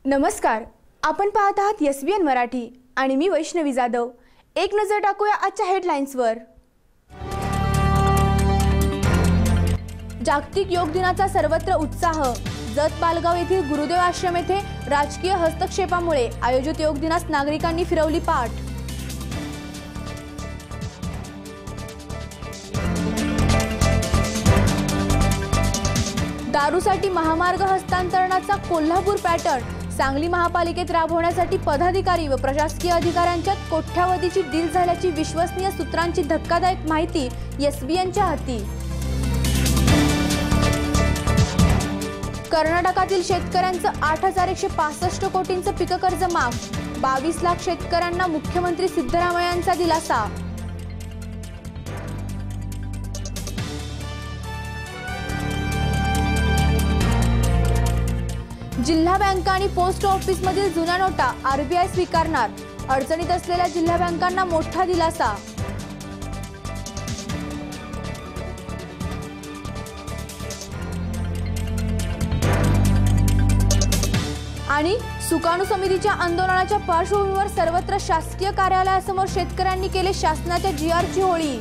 नमस्कार, आपण पाहत आहात SBN मराठी आणि मी वैष्णवी जाधव। एक नजर टाकूया आजच्या हेडलाईन्सवर। जागतिक योग दिनाचा सर्वत्र उत्साह। जत पालगाव येथील गुरुदेव आश्रम येथे राजकीय हस्तक्षेपामुळे आयोजित योग दिनास नागरिकांनी फिरवली पाठ। दारूसाठी महामार्ग हस्तांतरणाचा कोल्हापूर पॅटर्न। सांगली महापालिकेत राबवण्यासाठी पदाधिकारी व प्रशासकीय अधिकाऱ्यांच्यात कोट्यावधीची डील झाल्याची विश्वसनीय सूत्रांची धक्कादायक माहिती SBNच्या हाती। कर्नाटकातील शेतकऱ्यांचं 8,165 कोटींचं पीक कर्ज माफ। 22 लाख शेतकऱ्यांना मुख्यमंत्री सिद्धरामय्यांचा दिलासा। जिल्हा बँका आणि पोस्ट ऑफिस मधील जुन्या नोटा RBI स्वीकारणार। अडचणीत असलेल्या जिल्हा बँकांना मोठा दिलासा। आणि सुकाणू समितीच्या आंदोलनाच्या पार्श्वभूमीवर सर्वत्र शासकीय कार्यालयासमोर शेतकऱ्यांनी केले शासनाच्या GRची होळी।